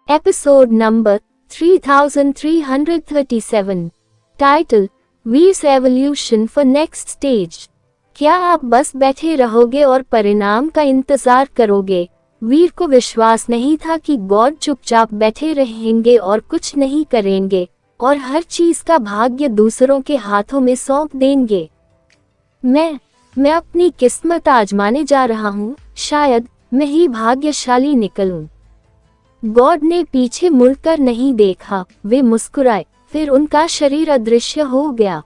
Episode number 3337। Title, Veer's evolution for next stage. क्या आप बस बैठे रहोगे और परिणाम का इंतजार करोगे? वीर को विश्वास नहीं था कि गॉड चुपचाप बैठे रहेंगे और कुछ नहीं करेंगे और हर चीज का भाग्य दूसरों के हाथों में सौंप देंगे। मैं अपनी किस्मत आजमाने जा रहा हूँ, शायद मैं ही भाग्यशाली निकलूं। गॉड ने पीछे मुड़कर नहीं देखा, वे मुस्कुराए, फिर उनका शरीर अदृश्य हो गया।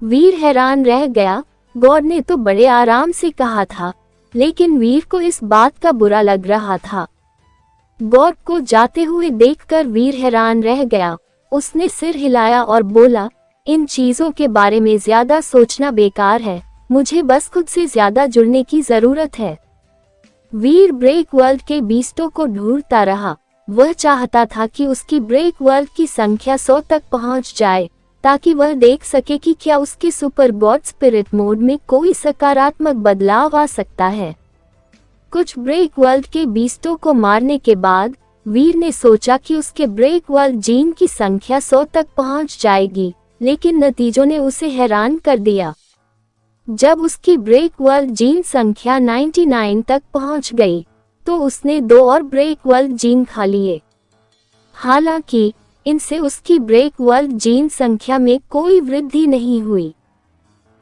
वीर हैरान रह गया। गॉड ने तो बड़े आराम से कहा था, लेकिन वीर को इस बात का बुरा लग रहा था। गॉड को जाते हुए देखकर वीर हैरान रह गया। उसने सिर हिलाया और बोला, इन चीजों के बारे में ज्यादा सोचना बेकार है, मुझे बस खुद से ज्यादा जुड़ने की जरूरत है। वीर ब्रेक वर्ल्ड के बीस्टों को ढूंढता रहा। वह चाहता था कि उसकी ब्रेक वर्ल्ड की संख्या 100 तक पहुंच जाए, ताकि वह देख सके कि क्या उसके सुपर गॉड स्पिरिट मोड में कोई सकारात्मक बदलाव आ सकता है। कुछ ब्रेक वर्ल्ड के बीस्टों को मारने के बाद वीर ने सोचा कि उसके ब्रेक वर्ल्ड जीन की संख्या 100 तक पहुंच जाएगी, लेकिन नतीजों ने उसे हैरान कर दिया। जब उसकी ब्रेक वर्ल्ड जीन संख्या 99 तक पहुंच गई, तो उसने 2 और ब्रेक वर्ल्ड जीन खा लिए। हालांकि इनसे उसकी ब्रेक वर्ल्ड जीन संख्या में कोई वृद्धि नहीं हुई।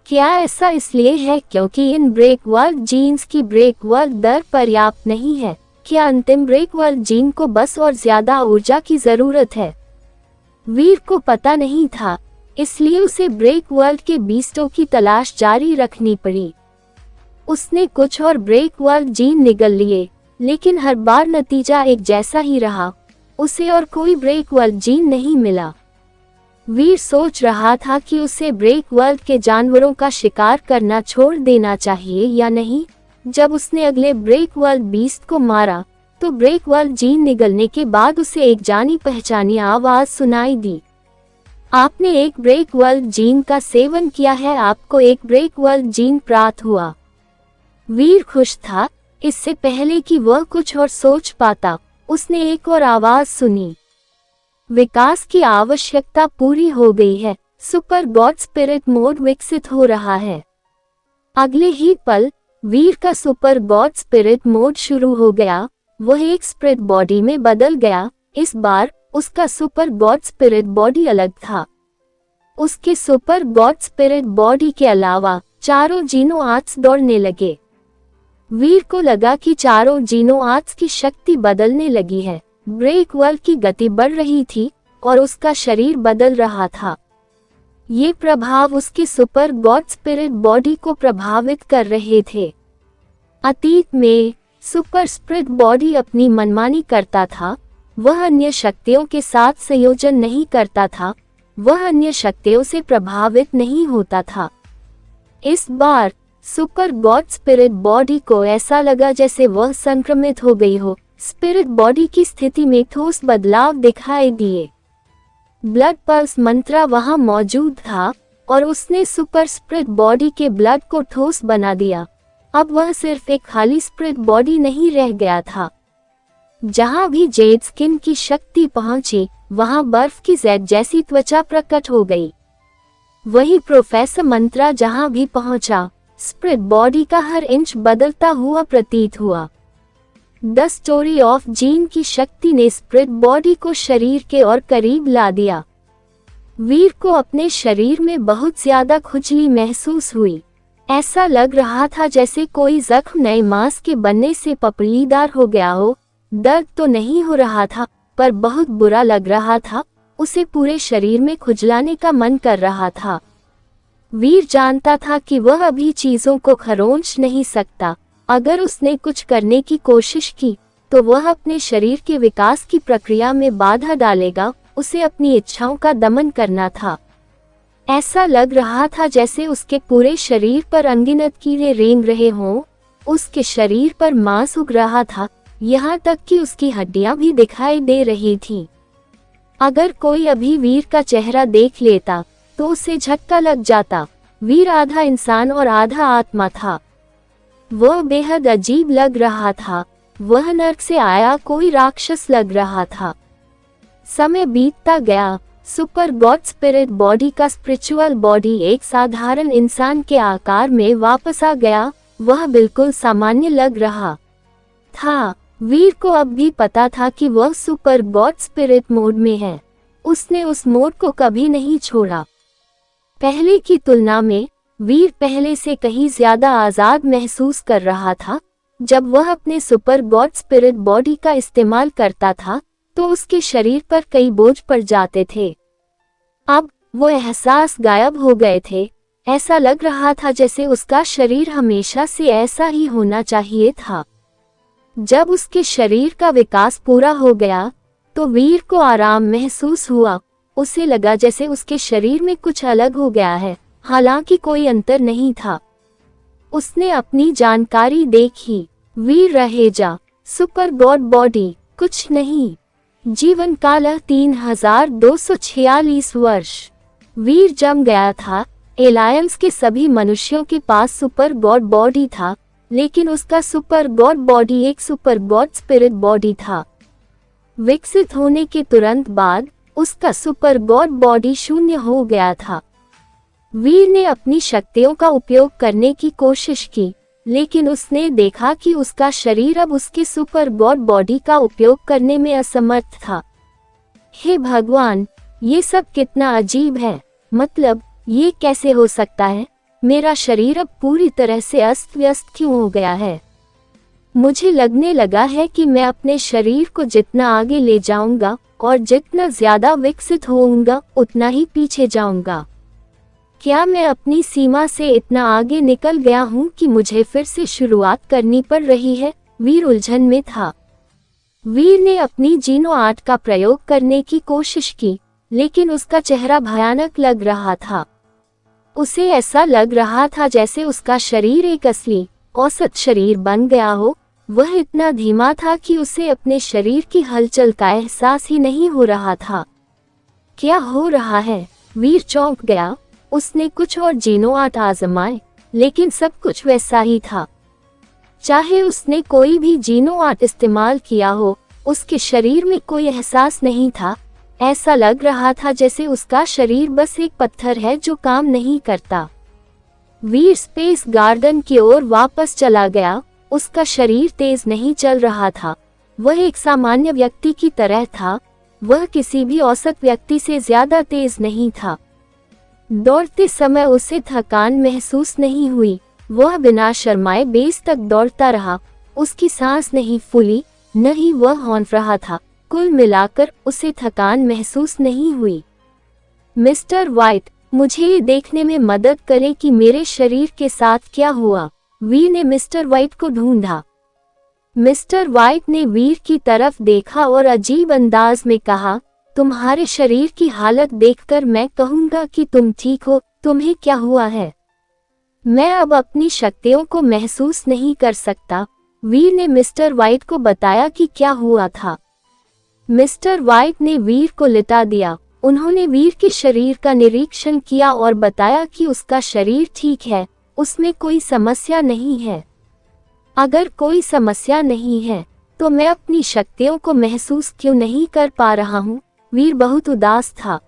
क्या ऐसा इसलिए है क्योंकि इन ब्रेक वर्ल्ड जीन्स की ब्रेक वर्ल्ड दर पर्याप्त नहीं है? क्या अंतिम ब्रेक वर्ल्ड जीन को बस और ज्यादा ऊर्जा की जरूरत है? वीर को पता नहीं था, इसलिए उसे ब्रेक वर्ल्ड के बीस्टों की तलाश जारी रखनी पड़ी। उसने कुछ और ब्रेक वर्ल्ड जीन निगल लिए, लेकिन हर बार नतीजा एक जैसा ही रहा, उसे और कोई ब्रेक वर्ल्ड जीन नहीं मिला। वीर सोच रहा था कि उसे ब्रेक वर्ल्ड के जानवरों का शिकार करना छोड़ देना चाहिए या नहीं। जब उसने अगले ब्रेक वर्ल्ड बीस्ट को मारा, तो ब्रेक वर्ल्ड जीन निगलने के बाद उसे एक जानी पहचानी आवाज सुनाई दी। आपने एक ब्रेक वर्ल्ड जीन का सेवन किया है, आपको एक ब्रेक वर्ल्ड जीन प्राप्त हुआ। वीर खुश था। इससे पहले कि वह कुछ और सोच पाता, उसने एक और आवाज सुनी। विकास की आवश्यकता पूरी हो गई है, सुपर गॉड स्पिरिट मोड विकसित हो रहा है। अगले ही पल वीर का सुपर गॉड स्पिरिट मोड शुरू हो गया। वह एक स्पिरिट बॉडी में बदल गया। इस बार उसका सुपर गॉड स्पिरिट बॉडी अलग था। उसके सुपर गॉड स्पिरिट बॉडी के अलावा चारों जीनो आर्ट्स दौड़ने लगे। वीर को लगा कि चारों जीनो आर्ट्स की शक्ति बदलने लगी है। ब्रेक वर्ल्ड की गति बढ़ रही थी और उसका शरीर बदल रहा था। ये प्रभाव उसके सुपर गॉड स्पिरिट बॉडी को प्रभावित कर रहे थे। अतीत में सुपर स्पिरिट बॉडी अपनी मनमानी करता था। वह अन्य शक्तियों के साथ संयोजन नहीं करता था। वह अन्य शक्तियों से प्रभावित नहीं होता था। इस बार सुपर गॉड स्पिरिट बॉडी को ऐसा लगा जैसे वह संक्रमित हो गई हो। स्पिरिट बॉडी की स्थिति में ठोस बदलाव दिखाई दिए। ब्लड पल्स मंत्रा वहां मौजूद था और उसने सुपर स्पिरिट बॉडी के ब्लड को ठोस बना दिया। अब वह सिर्फ एक खाली स्पिरिट बॉडी नहीं रह गया था। जहां भी जेड स्किन की शक्ति पहुंची, वहां बर्फ की जेड जैसी त्वचा प्रकट हो गई। वही प्रोफेसर मंत्रा जहां भी पहुंचा, स्पिरिट बॉडी का हर इंच बदलता हुआ प्रतीत हुआ। द स्टोरी ऑफ जीन की शक्ति ने स्पिरिट बॉडी को शरीर के और करीब ला दिया। वीर को अपने शरीर में बहुत ज्यादा खुजली महसूस हुई। ऐसा लग रहा था जैसे कोई जख्म नए मांस के बनने से पपड़ीदार हो गया हो। दर्द तो नहीं हो रहा था, पर बहुत बुरा लग रहा था। उसे पूरे शरीर में खुजलाने का मन कर रहा था। वीर जानता था कि वह अभी चीजों को खरोंच नहीं सकता। अगर उसने कुछ करने की कोशिश की, तो वह अपने शरीर के विकास की प्रक्रिया में बाधा डालेगा। उसे अपनी इच्छाओं का दमन करना था। ऐसा लग रहा था जैसे उसके पूरे शरीर पर अनगिनत कीड़े रेंग रहे हों। उसके शरीर पर मांस उग रहा था, यहाँ तक कि उसकी हड्डियां भी दिखाई दे रही थीं। अगर कोई अभी वीर का चेहरा देख लेता, तो उसे झटका लग जाता। वीर आधा इंसान और आधा आत्मा था। वह बेहद अजीब लग रहा था। वह नर्क से आया कोई राक्षस लग रहा था। समय बीतता गया। सुपर गॉड स्पिरिट बॉडी का स्पिरिचुअल बॉडी एक साधारण इंसान के आकार में वापस आ गया। वह बिल्कुल सामान्य लग रहा था। वीर को अब भी पता था कि वह सुपर गॉड स्पिरिट मोड में है। उसने उस मोड को कभी नहीं छोड़ा। पहले की तुलना में वीर पहले से कहीं ज्यादा आजाद महसूस कर रहा था। जब वह अपने सुपर गॉड स्पिरिट बॉडी का इस्तेमाल करता था तो उसके शरीर पर कई बोझ पड़ जाते थे। अब वो एहसास गायब हो गए थे। ऐसा लग रहा था जैसे उसका शरीर हमेशा से ऐसा ही होना चाहिए था। जब उसके शरीर का विकास पूरा हो गया तो वीर को आराम महसूस हुआ। उसे लगा जैसे उसके शरीर में कुछ अलग हो गया है, हालांकि कोई अंतर नहीं था। उसने अपनी जानकारी देखी। वीर रहेजा सुपर गॉड बॉडी कुछ नहीं। जीवन काल 3246 वर्ष। वीर जम गया था। एलायंस के सभी मनुष्यों के पास सुपर गॉड बॉडी था, लेकिन उसका सुपर गॉड बॉडी एक सुपर गॉड स्पिरिट बॉडी था। विकसित होने के तुरंत बाद उसका सुपर गॉड बॉडी शून्य हो गया था। वीर ने अपनी शक्तियों का उपयोग करने की कोशिश की, लेकिन उसने देखा कि उसका शरीर अब उसके सुपर गॉड बॉडी का उपयोग करने में असमर्थ था। हे भगवान, ये सब कितना अजीब है। मतलब ये कैसे हो सकता है? मेरा शरीर अब पूरी तरह से अस्त व्यस्त क्यों हो गया है? मुझे लगने लगा है कि मैं अपने शरीर को जितना आगे ले जाऊंगा और जितना ज्यादा विकसित होऊंगा उतना ही पीछे जाऊंगा। क्या मैं अपनी सीमा से इतना आगे निकल गया हूँ कि मुझे फिर से शुरुआत करनी पड़ रही है? वीर उलझन में था। वीर ने अपनी जीनो आर्ट का प्रयोग करने की कोशिश की, लेकिन उसका चेहरा भयानक लग रहा था। उसे ऐसा लग रहा था जैसे उसका शरीर एक असली औसत शरीर बन गया हो। वह इतना धीमा था कि उसे अपने शरीर की हलचल का एहसास ही नहीं हो रहा था। क्या हो रहा है? वीर चौंक गया। उसने कुछ और जीनो आर्ट आजमाए, लेकिन सब कुछ वैसा ही था। चाहे उसने कोई भी जीनो आर्ट इस्तेमाल किया हो, उसके शरीर में कोई एहसास नहीं था। ऐसा लग रहा था जैसे उसका शरीर बस एक पत्थर है जो काम नहीं करता। वीर स्पेस गार्डन की ओर वापस चला गया। उसका शरीर तेज नहीं चल रहा था। वह एक सामान्य व्यक्ति की तरह था। वह किसी भी औसत व्यक्ति से ज्यादा तेज नहीं था। दौड़ते समय उसे थकान महसूस नहीं हुई। वह बिना शर्माए बेस तक दौड़ता रहा। उसकी सांस नहीं फूली, न ही वह हौंफ रहा था। कुल मिलाकर उसे थकान महसूस नहीं हुई। मिस्टर वाइट, मुझे ये देखने में मदद करें कि मेरे शरीर के साथ क्या हुआ। वीर ने मिस्टर वाइट को ढूंढा। मिस्टर वाइट ने वीर की तरफ देखा और अजीब अंदाज में कहा, तुम्हारे शरीर की हालत देखकर मैं कहूंगा कि तुम ठीक हो। तुम्हें क्या हुआ है? मैं अब अपनी शक्तियों को महसूस नहीं कर सकता। वीर ने मिस्टर वाइट को बताया कि क्या हुआ था। मिस्टर वाइट ने वीर को लिटा दिया। उन्होंने वीर के शरीर का निरीक्षण किया और बताया कि उसका शरीर ठीक है, उसमें कोई समस्या नहीं है। अगर कोई समस्या नहीं है तो मैं अपनी शक्तियों को महसूस क्यों नहीं कर पा रहा हूँ? वीर बहुत उदास था।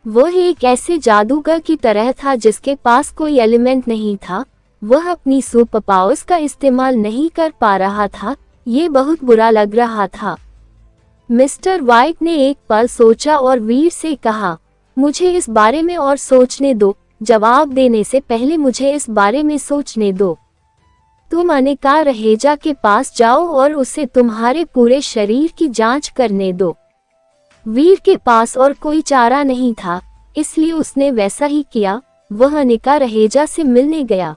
वह एक ऐसे जादूगर की तरह था जिसके पास कोई एलिमेंट नहीं था। वह अपनी सुपर पावर्स का इस्तेमाल नहीं कर पा रहा था। ये बहुत बुरा लग रहा था। मिस्टर वाइट ने एक पल सोचा और वीर से कहा, मुझे इस बारे में और सोचने दो। जवाब देने से पहले मुझे इस बारे में सोचने दो। तुम अनिका रहेजा के पास जाओ और उसे तुम्हारे पूरे शरीर की जांच करने दो। वीर के पास और कोई चारा नहीं था, इसलिए उसने वैसा ही किया। वह अनिका रहेजा से मिलने गया।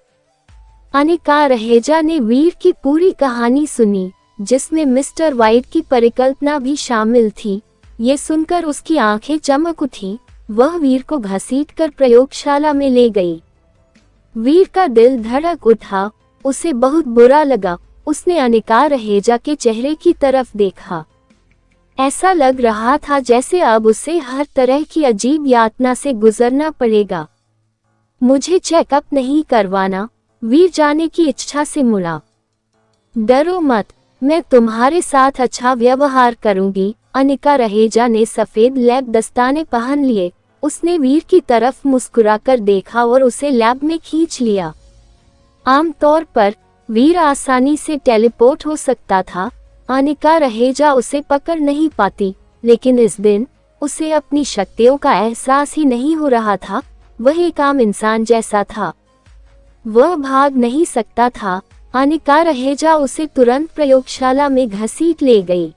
अनिका रहेजा ने वीर की पूरी कहानी सुनी, जिसमें मिस्टर वाइट की परिकल्पना भी शामिल थी। ये सुनकर उसकी आंखें चमक उठी। वह वीर को घसीटकर प्रयोगशाला में ले गई। वीर का दिल धड़क उठा। उसे बहुत बुरा लगा। उसने अनिका रहेजा के चेहरे की तरफ देखा। ऐसा लग रहा था जैसे अब उसे हर तरह की अजीब यातना से गुजरना पड़ेगा। मुझे चेकअप नहीं करवाना? वीर जाने की इच्छा से मुड़ा। डरो मत, मैं तुम्हारे साथ अच्छा व्यवहार करूंगी। अनिका रहेजा ने सफेद लैब दस्ताने पहन लिए। उसने वीर की तरफ मुस्कुराकर देखा और उसे लैब में खींच लिया। आमतौर पर वीर आसानी से टेलीपोर्ट हो सकता था। अनिका रहेजा उसे पकड़ नहीं पाती, लेकिन इस दिन उसे अपनी शक्तियों का एहसास ही नहीं हो रहा था। वह एक आम इंसान जैसा था। वह भाग नहीं सकता था। अनिका रहेजा उसे तुरंत प्रयोगशाला में घसीट ले गई।